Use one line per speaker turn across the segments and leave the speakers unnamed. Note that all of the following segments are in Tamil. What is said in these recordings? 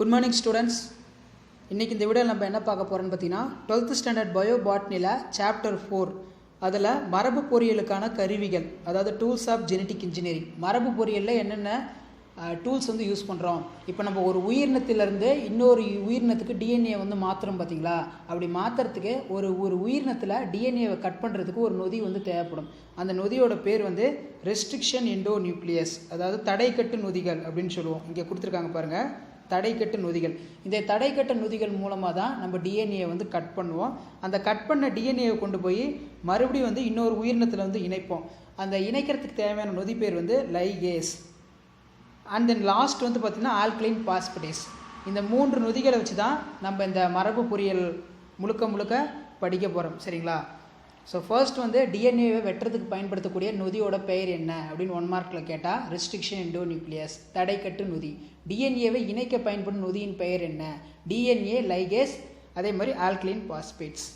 Good morning students. இன்றைக்கி இந்த வீடியோவில் நம்ம என்ன பார்க்க போகிறோன்னு பார்த்தீங்கன்னா 12th ஸ்டாண்டர்ட் பயோ பாட்னியில் சாப்டர் 4 அதில் மரபு பொறியியலுக்கான கருவிகள், அதாவது டூல்ஸ் ஆஃப் ஜெனட்டிக் இன்ஜினியரிங். மரபு பொறியியலில் என்னென்ன டூல்ஸ் யூஸ் பண்ணுறோம். இப்போ நம்ம ஒரு உயிரினத்திலேருந்து இன்னொரு உயிரினத்துக்கு டிஎன்ஏ மாற்றுறோம் பார்த்தீங்களா. அப்படி மாற்றுறதுக்கு ஒரு உயிரினத்தில் டிஎன்ஏவை கட் பண்ணுறதுக்கு ஒரு நொதி தேவைப்படும். அந்த நொதியோட பேர் ரெஸ்ட்ரிக்ஷன் எண்டோ நியூக்ளியஸ், அதாவது தடைக்கட்டு நொதிகள் அப்படின்னு சொல்லுவோம். இங்கே கொடுத்துருக்காங்க பாருங்கள், தடைக்கட்டு நொதிகள். இந்த தடைக்கட்டு நொதிகள் மூலமாக தான் நம்ம டிஎன்ஏ கட் பண்ணுவோம். அந்த கட் பண்ண டிஎன்ஏவை கொண்டு போய் மறுபடியும் இன்னொரு உயிரினத்தில் இணைப்போம். அந்த இணைக்கிறதுக்கு தேவையான நொதி பேர் லைகேஸ். அண்ட் தென் லாஸ்ட் பார்த்திங்கன்னா ஆல்கலைன் பாஸ்படேஸ். இந்த 3 நொதிகளை வச்சு தான் நம்ம இந்த மரபு பொறியியல் முழுக்க படிக்க போகிறோம். சரிங்களா? ஸோ ஃபர்ஸ்ட் டிஎன்ஏவை வெட்டுறதுக்கு பயன்படுத்தக்கூடிய நொதியோட பெயர் என்ன அப்படின்னு 1 மார்க்கில் கேட்டால் ரெஸ்ட்ரிக்ஷன் எண்டோ நியூக்ளியஸ், தடைக்கட்டு நொதி. டிஎன்ஏவை இணைக்க பயன்படும் நொதியின் பெயர் என்ன? டிஎன்ஏ, லைகேஸ், அதே மாதிரி ஆல்கலைன் பாஸ்பேட்ஸ்.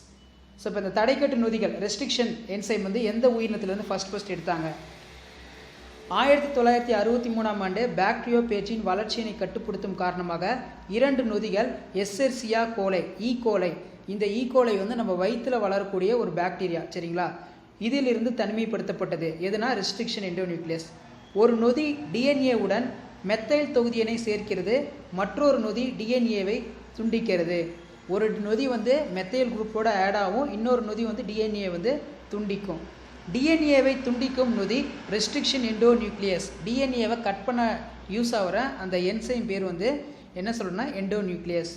ஸோ இப்போ இந்த தடைக்கட்டு நொதிகள் ரெஸ்ட்ரிக்ஷன் என்சைம் எந்த உயிரினத்திலேருந்து ஃபர்ஸ்ட் எடுத்தாங்க? 1963ஆம் ஆண்டு பாக்டீரியோ பேஜின் வளர்ச்சியினை கட்டுப்படுத்தும் காரணமாக 2 நொதிகள் எஸ்செர்சியா கோலை, ஈகோலை. இந்த ஈகோலை நம்ம வயிற்றில் வளரக்கூடிய ஒரு பாக்டீரியா. சரிங்களா? இதிலிருந்து தனிமைப்படுத்தப்பட்டது எதுனா ரெஸ்ட்ரிக்ஷன் எண்டோ நியூக்ளியஸ். ஒரு நொதி டிஎன்ஏவுடன் மெத்தைல் தொகுதியினை சேர்க்கிறது, மற்றொரு நொதி டிஎன்ஏவை துண்டிக்கிறது. ஒரு நொதி மெத்தைல் குரூப்போட ஆட் ஆகும், இன்னொரு நொதி டிஎன்ஏ துண்டிக்கும். டிஎன்ஏவை துண்டிக்கும் நொதி ரெஸ்ட்ரிக்ஷன் எண்டோ நியூக்ளியஸ். டிஎன்ஏவை கட் பண்ண யூஸ் ஆகிற அந்த என்சைம் பேர் என்ன சொல்லணும்னா எண்டோ நியூக்ளியஸ்.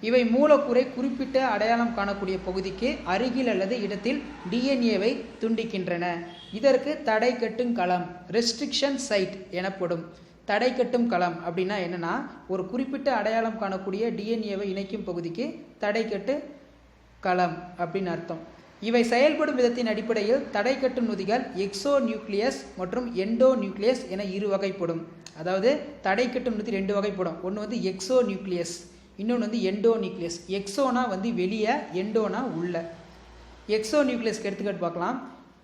இவை மூலக்கூறை குறிப்பிட்ட அடையாளம் காணக்கூடிய பகுதிக்கு அருகில் அல்லது இடத்தில் டிஎன்ஏவை துண்டிக்கின்றன. இதற்கு தடை கட்டும் களம், ரெஸ்ட்ரிக்ஷன் சைட் எனப்படும். தடை கட்டும் களம் அப்படின்னா என்னென்னா, ஒரு குறிப்பிட்ட அடையாளம் காணக்கூடிய டிஎன்ஏவை இணைக்கும் பகுதிக்கு தடை கட்டு களம் அப்படின்னு அர்த்தம். இவை செயல்படும் விதத்தின் அடிப்படையில் தடைக்கட்டு நொதிகள் எக்ஸோ நியூக்ளியஸ் மற்றும் எண்டோ நியூக்ளியஸ் என 2 வகைப்படும். அதாவது தடைக்கட்டு நொதி 2 வகைப்படும். ஒன்று எக்ஸோ நியூக்ளியஸ், இன்னொன்று எண்டோ நியூக்ளியஸ். எக்ஸோனா வெளியே, எண்டோனா உள்ள. எக்ஸோ நியூக்ளியஸ்க்கு எடுத்துக்காட்டு பார்க்கலாம்.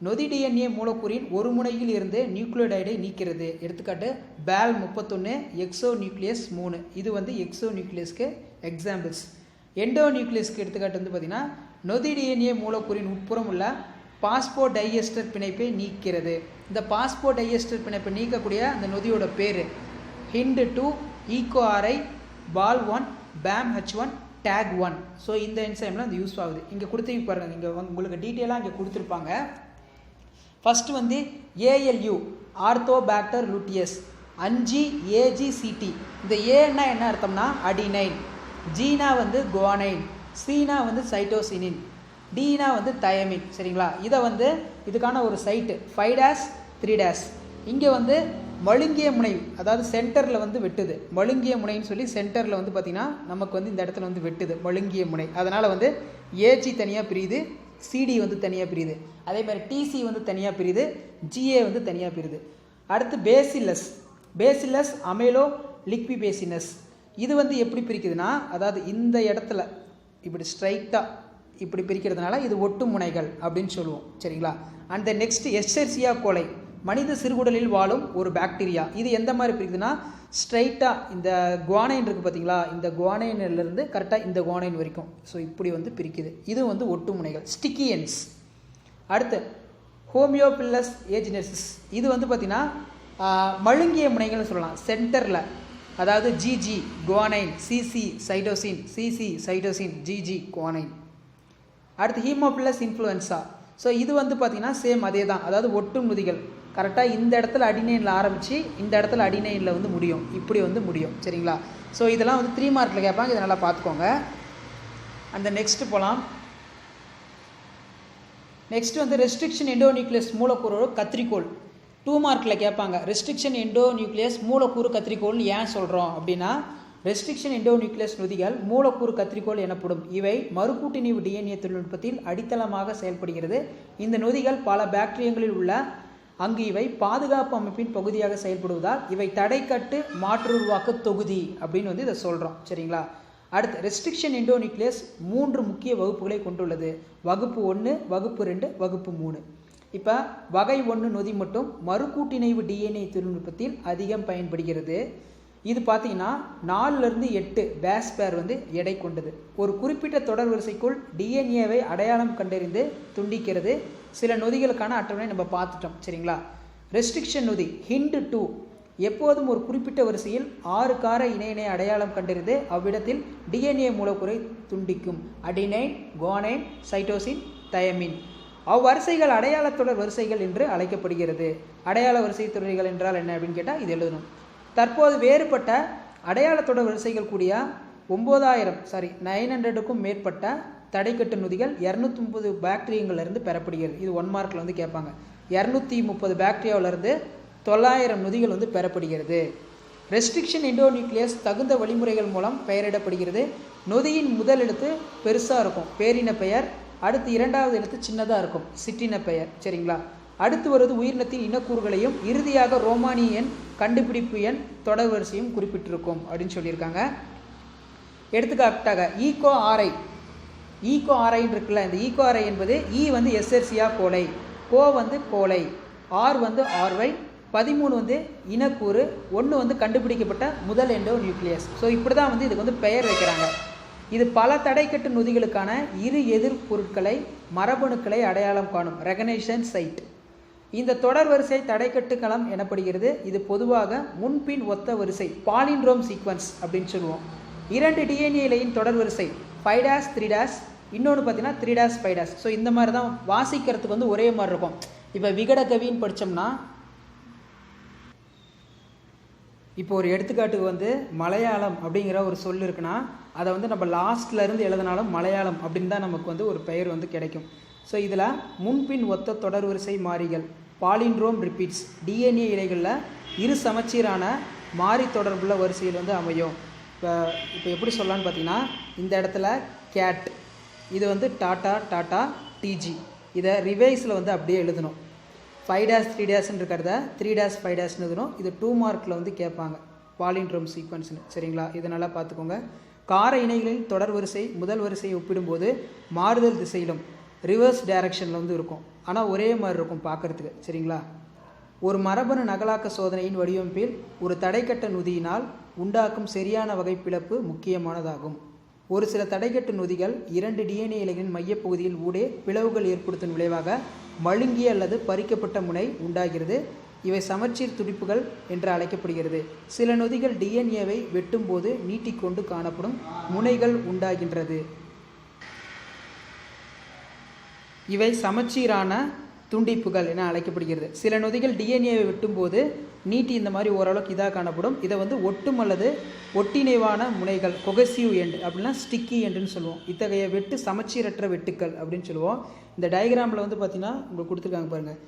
நொதி டிஎன்ஏ மூலக்கூறின் ஒரு முனையில் இருந்து நியூக்ளியோடைடை நீக்கிறது. எடுத்துக்காட்டு BAL 31, எக்ஸோ நியூக்ளியஸ் 3. இது எக்ஸோ நியூக்ளியஸ்க்கு எக்ஸாம்பிள்ஸ். எண்டோ நியூக்ளியஸ்க்கு எடுத்துக்காட்டு பார்த்தீங்கன்னா, நொதி டிஎன்ஏ மூலக்கூறின் உட்புறம் உள்ள பாஸ்போடைஎஸ்டர் பிணைப்பை நீக்கிறது. இந்த பாஸ்போடைஎஸ்டர் பிணைப்பை நீக்கக்கூடிய அந்த நொதியோட பேர் HIND2, EcoRI, BAL1, BAMH1, TAG1. So இந்த என்சைம்லாம் யூஸ் ஆகுது. இங்கே கொடுத்து பாருங்கள், இங்கே உங்களுக்கு டீட்டெயிலாக இங்கே கொடுத்துருப்பாங்க. First ALU, ஆர்த்தோபாக்டர் லூட்டியஸ், 5AGCT. இந்த ஏன்னா என்ன அர்த்தம்னா அடினைன், ஜீனா குவானைன், சீனா சைட்டோசினின், டீனா தயமின். சரிங்களா? இதை இதுக்கான ஒரு சைட்டு 5'3'. இங்கே மழுங்கிய முனை, அதாவது சென்டரில் வெட்டுது. மழுங்கிய முனைன்னு சொல்லி சென்டரில் பார்த்திங்கன்னா நமக்கு இந்த இடத்துல வெட்டுது மழுங்கிய முனை. அதனால் ஏஜி தனியாக பிரியுது, சிடி தனியாக பிரியுது. அதே மாதிரி டிசி தனியாக பிரியுது, ஜிஏ தனியாக பிரியுது. அடுத்து பேசிலஸ் அமேலோ லிக்விபேசினஸ். இது எப்படி பிரிக்குதுன்னா, அதாவது இந்த இடத்துல இப்படி ஸ்ட்ரைட்டாக இப்படி பிரிக்கிறதுனால இது ஒட்டு முனைகள் அப்படின்னு சொல்லுவோம். சரிங்களா? அண்ட் நெக்ஸ்ட் எஸ்செர்சியா கோலை, மனித சிறுகுடலில் வாழும் ஒரு பாக்டீரியா. இது எந்த மாதிரி பிரிக்குதுன்னா, ஸ்ட்ரைட்டாக இந்த குவானைன் இருக்குது பார்த்தீங்களா, இந்த குவானைன்லேருந்து கரெக்டாக இந்த குவானைன் வரைக்கும். ஸோ இப்படி பிரிக்குது. இது ஒட்டு முனைகள், ஸ்டிக்கியன்ஸ். அடுத்து ஹோமியோபில்லஸ் ஏஜினெசிஸ். இது பார்த்திங்கன்னா மழுங்கிய முனைகள்னு சொல்லலாம். சென்டரில், அதாவது GG guanine, CC cytosine, CC cytosine, GG guanine. அடுத்து ஹீமோபில்லஸ் இன்ஃப்ளூயன்ஸா. ஸோ இது பார்த்திங்கன்னா சேம் அதே தான். அதாவது ஒட்டு நொதிகள் கரெக்டாக இந்த இடத்துல அடினைனில் ஆரம்பித்து இந்த இடத்துல அடினைனில் முடியும். இப்படி முடியும். சரிங்களா? ஸோ இதெல்லாம் 3 மார்க்கில் கேட்பாங்க. இதை நல்லா பார்த்துக்கோங்க. அந்த நெக்ஸ்ட்டு போகலாம். நெக்ஸ்ட்டு ரெஸ்ட்ரிக்ஷன் எண்டோ நியூக்ளியஸ் மூலக்கூறோட கத்திரிக்கோள். 2 மார்க்கில் கேட்பாங்க. ரெஸ்ட்ரிக்ஷன் எண்டோ நியூக்ளியஸ் மூலக்கூறு கத்திரிக்கோள்னு ஏன் சொல்கிறோம் அப்படின்னா, ரெஸ்ட்ரிக்ஷன் எண்டோ நியூக்ளியஸ் நொதிகள் மூலக்கூறு கத்திரிக்கோள் எனப்படும். இவை மறுகூட்டிணைவு டிஎன்ஏ தொழில்நுட்பத்தில் அடித்தளமாக செயல்படுகிறது. இந்த நொதிகள் பல பாக்டீரியங்களில் உள்ள அங்கு இவை பாதுகாப்பு அமைப்பின் பகுதியாக செயல்படுவதால் இவை தடைக்கட்டு மாற்றுருவாக்க தொகுதி அப்படின்னு இதை சொல்கிறோம். சரிங்களா? அடுத்து ரெஸ்ட்ரிக்ஷன் எண்டோ நியூக்ளியஸ் 3 முக்கிய வகுப்புகளை கொண்டுள்ளது. வகுப்பு 1, வகுப்பு 2, வகுப்பு 3. இப்போ வகை 1 நொதி மட்டும் மறுகூட்டிணைவு டிஎன்ஏ தொழில்நுட்பத்தில் அதிகம் பயன்படுகிறது. இது பார்த்தீங்கன்னா 4லேருந்து 8 பேஸ் பேர் வந்து எடை கொண்டது. ஒரு குறிப்பிட்ட தொடர் வரிசைக்குள் டிஎன்ஏவை அடையாளம் கண்டறிந்து துண்டிக்கிறது. சில நொதிகளுக்கான அட்டவணை நம்ம பார்த்துட்டோம் சரிங்களா. ரெஸ்ட்ரிக்ஷன் நொதி ஹிண்ட் 2 எப்போதும் ஒரு குறிப்பிட்ட வரிசையில் 6 கார இணை அடையாளம் கண்டறிந்து அவ்விடத்தில் டிஎன்ஏ மூலக்கூறை துண்டிக்கும். Adenine, guanine, cytosine, thymine. அவ்வரிசைகள் அடையாள தொடர் வரிசைகள் என்று அழைக்கப்படுகிறது. அடையாள வரிசை தொடர்கள் என்றால் என்ன அப்படின்னு கேட்டால் இது எழுதணும். தற்போது வேறுபட்ட அடையாள தொடர் வரிசைகள் கூடிய 900க்கும் மேற்பட்ட தடைக்கட்டு நொதிகள் 230 பாக்டீரியங்களிலிருந்து பெறப்படுகிறது. இது 1 மார்க்கில் வந்து கேட்பாங்க. 230 பாக்டீரியாவிலிருந்து 900 நொதிகள் வந்து பெறப்படுகிறது. ரெஸ்ட்ரிக்ஷன் எண்டோநியூக்ளியஸ் தகுந்த வழிமுறைகள் மூலம் பெயரிடப்படுகிறது. நொதியின் முதல் எழுத்து பெருசாக இருக்கும், பேரின பெயர். அடுத்து 2வது எழுத்து சின்னதாக இருக்கும், சிற்றின பெயர் சரிங்களா. அடுத்து வருவது உயிரினத்தின் இனக்கூறுகளையும் இறுதியாக ரோமானிய எண், கண்டுபிடிப்பு எண், தொடர் வரிசையும் குறிப்பிட்டிருக்கும் அப்படின்னு சொல்லியிருக்காங்க. எடுத்துக்காட்டாக ஈகோ ஆரை இருக்குல்ல, இந்த ஈகோ ஆரை என்பது வந்து எஸ்எர்சியா கோலை, கோ வந்து கோலை, ஆர் வந்து ஆர்வை, 13 வந்து இனக்கூறு, 1 வந்து கண்டுபிடிக்கப்பட்ட முதல் எண்டோ நியூக்ளியஸ். ஸோ இப்படி தான் வந்து இதுக்கு வந்து பெயர் வைக்கிறாங்க. இது பல தடைக்கட்டு நொதிகளுக்கான இரு எதிர் பொருட்களை மரபணுக்களை அடையாளம் காணும் ரெகனேஷன் சைட். இந்த தொடர் வரிசை தடைக்கட்டு களம் எனப்படுகிறது. இது பொதுவாக முன்பின் ஒத்த வரிசை பாலிண்ட்ரோம் சீக்வன்ஸ் அப்படின்னு சொல்லுவோம். 2 டிஎன்ஏ இலையின் தொடர் வரிசை 5' 3', இன்னொன்று பார்த்தீங்கன்னா 3' 5'. ஸோ இந்த மாதிரி தான் வாசிக்கிறதுக்கு வந்து ஒரே மாதிரி இருக்கும். இப்போ விகடகவின்னு படித்தோம்னா, இப்போ ஒரு எடுத்துக்காட்டுக்கு வந்து மலையாளம் அப்படிங்கிற ஒரு சொல் இருக்குன்னா அதை வந்து நம்ம லாஸ்ட்லேருந்து எழுதினாலும் மலையாளம் அப்படின்னு தான் நமக்கு வந்து ஒரு பெயர் வந்து கிடைக்கும். ஸோ இதில் முன்பின் ஒத்த தொடர் வரிசை மாறிகள் பாலிண்ட்ரோம் ரிப்பீட்ஸ் டிஎன்ஏ இலைகளில் இரு சமச்சீரான மாறி தொடர்புள்ள வரிசையில் வந்து அமையும். இப்போ எப்படி சொல்லலான்னு பார்த்தீங்கன்னா, இந்த இடத்துல கேட், இது வந்து டாட்டா டிஜி, இதை ரிவைஸில் வந்து அப்படியே எழுதணும். 5' 3' இருக்கிறத 3' 5' எழுதணும். இது 2 மார்க்கில் வந்து கேட்பாங்க பாலிண்ட்ரோம் சீக்வன்ஸ்னு சரிங்களா. இதை நல்லா பார்த்துக்கோங்க. கார இணைகளின் தொடர் வரிசை முதல் வரிசையை ஒப்பிடும்போது மாறுதல் திசையிலும் ரிவர்ஸ் டைரக்ஷனில் வந்து இருக்கும், ஆனால் ஒரே மாதிரி இருக்கும் பார்க்குறதுக்கு சரிங்களா. ஒரு மரபணு நகலாக்க சோதனையின் வடிவமைப்பில் ஒரு தடைக்கட்ட நொதியினால் உண்டாக்கும் சரியான வகை பிளப்பு முக்கியமானதாகும். ஒரு சில தடைக்கட்டு நொதிகள் 2 டிஎன்ஏ இலைகளின் மையப்பகுதியில் ஊடே பிளவுகள் ஏற்படுத்தும் விளைவாக மழுங்கிய அல்லது பறிக்கப்பட்ட முனை உண்டாகிறது. இவை சமச்சீர் துடிப்புகள் என்று அழைக்கப்படுகிறது. சில நொதிகள் டிஎன்ஏவை வெட்டும் போது நீட்டிக்கொண்டு காணப்படும் முனைகள் உண்டாகின்றது. இவை சமச்சீரான துண்டிப்புகள் என அழைக்கப்படுகிறது. சில நொதிகள் டிஎன்ஏவை வெட்டும்போது நீட்டி இந்த மாதிரி ஓரளவுக்கு இதாக காணப்படும். இதை வந்து ஒட்டும் அல்லது ஒட்டிணைவான முனைகள் கொகசிவ் எண்ட் அப்படின்னா ஸ்டிக்கி எண்டுன்னு சொல்லுவோம். இத்தகைய வெட்டு சமச்சீரற்ற வெட்டுக்கள் அப்படின்னு சொல்லுவோம். இந்த டயக்ராமில் வந்து பார்த்திங்கன்னா உங்களுக்கு கொடுத்துருக்காங்க பாருங்கள்.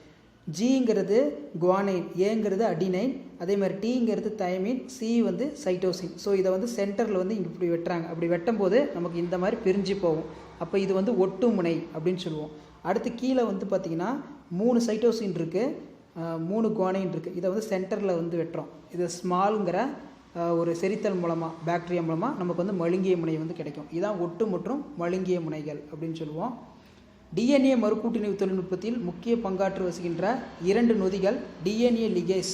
ஜிங்கிறது குவானைன், ஏங்கிறது அடினைன், அதே மாதிரி டீங்கிறது தயமின், சி வந்து சைட்டோசின். ஸோ இதை வந்து சென்டரில் வந்து இங்கே இப்படி வெட்டுறாங்க. அப்படி வெட்டும் போது நமக்கு இந்த மாதிரி பிரிஞ்சு போகும். அப்போ இது வந்து ஒட்டு முனை அப்படின்னு சொல்லுவோம். அடுத்து கீழே வந்து பார்த்திங்கன்னா 3 சைட்டோசின் இருக்குது, 3 குவானைன் இருக்குது. இதை வந்து சென்டரில் வந்து வெட்டுறோம். இது ஸ்மாலுங்கிற ஒரு செரித்தல் மூலமாக பாக்டீரியா மூலமாக நமக்கு வந்து மழுங்கிய முனை வந்து கிடைக்கும். இதுதான் ஒட்டு மற்றும் மழுங்கிய முனைகள் அப்படின்னு சொல்லுவோம். டிஎன்ஏ மறுகூட்டிணைவு தொழில்நுட்பத்தில் முக்கிய பங்காற்று வசிக்கின்ற 2 நொதிகள் டிஎன்ஏ லிகேஸ்